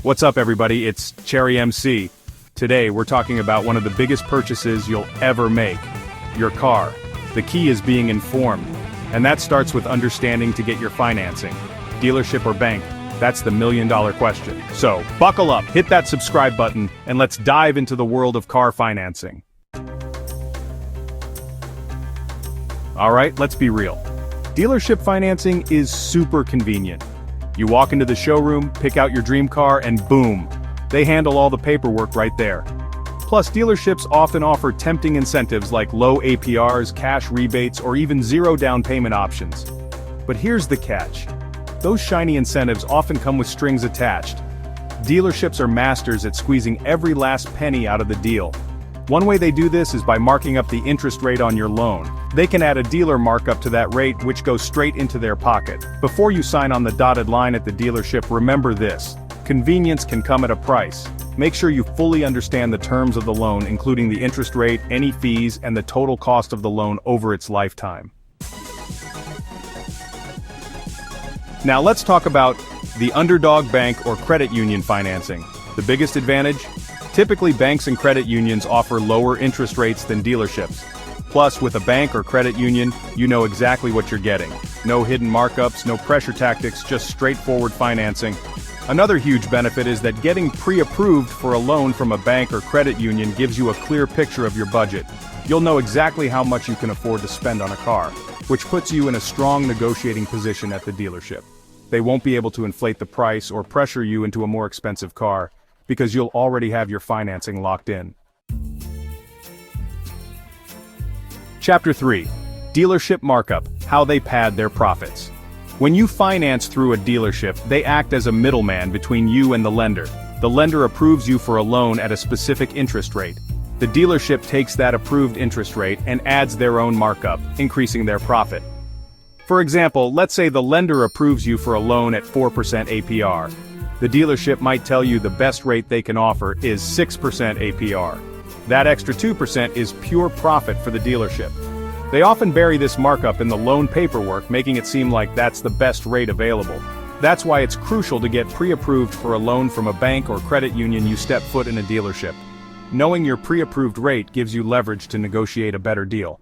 What's up, everybody? It's Cherry MC. Today, we're talking about one of the biggest purchases you'll ever make: your car. The key is being informed, and that starts with understanding to get your financing. Dealership or bank? That's the million-dollar question. So, buckle up, hit that subscribe button, and let's dive into the world of car financing. Alright, let's be real. Dealership financing is super convenient. You walk into the showroom, pick out your dream car, and boom! They handle all the paperwork right there. Plus, dealerships often offer tempting incentives like low APRs, cash rebates, or even zero down payment options. But here's the catch. Those shiny incentives often come with strings attached. Dealerships are masters at squeezing every last penny out of the deal. One way they do this is by marking up the interest rate on your loan. They can add a dealer markup to that rate, which goes straight into their pocket. Before you sign on the dotted line at the dealership, remember this: convenience can come at a price. Make sure you fully understand the terms of the loan, including the interest rate, any fees, and the total cost of the loan over its lifetime. Now let's talk about the underdog bank or credit union financing. The biggest advantage? Typically, banks and credit unions offer lower interest rates than dealerships. Plus, with a bank or credit union, you know exactly what you're getting. No hidden markups, no pressure tactics, just straightforward financing. Another huge benefit is that getting pre-approved for a loan from a bank or credit union gives you a clear picture of your budget. You'll know exactly how much you can afford to spend on a car, which puts you in a strong negotiating position at the dealership. They won't be able to inflate the price or pressure you into a more expensive car, because you'll already have your financing locked in. Chapter 3. Dealership Markup: How they pad their profits. When you finance through a dealership, they act as a middleman between you and the lender. The lender approves you for a loan at a specific interest rate. The dealership takes that approved interest rate and adds their own markup, increasing their profit. For example, let's say the lender approves you for a loan at 4% APR. The dealership might tell you the best rate they can offer is 6% APR. That extra 2% is pure profit for the dealership. They often bury this markup in the loan paperwork, making it seem like that's the best rate available. That's why it's crucial to get pre-approved for a loan from a bank or credit union you step foot in a dealership. Knowing your pre-approved rate gives you leverage to negotiate a better deal.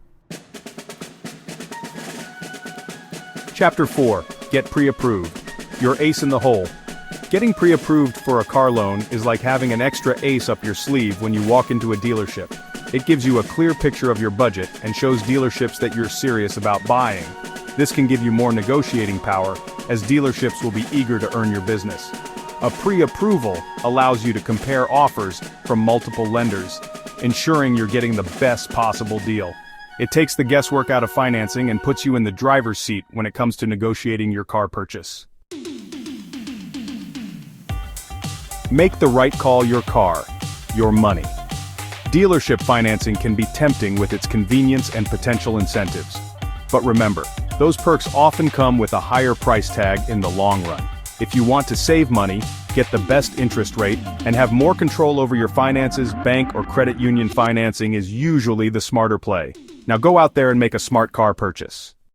Chapter 4. Get pre-approved. Your ace in the hole. Getting pre-approved for a car loan is like having an extra ace up your sleeve when you walk into a dealership. It gives you a clear picture of your budget and shows dealerships that you're serious about buying. This can give you more negotiating power, as dealerships will be eager to earn your business. A pre-approval allows you to compare offers from multiple lenders, ensuring you're getting the best possible deal. It takes the guesswork out of financing and puts you in the driver's seat when it comes to negotiating your car purchase. Make the right call: your car, your money. Dealership financing can be tempting with its convenience and potential incentives. But remember, those perks often come with a higher price tag in the long run. If you want to save money, get the best interest rate, and have more control over your finances, bank or credit union financing is usually the smarter play. Now go out there and make a smart car purchase.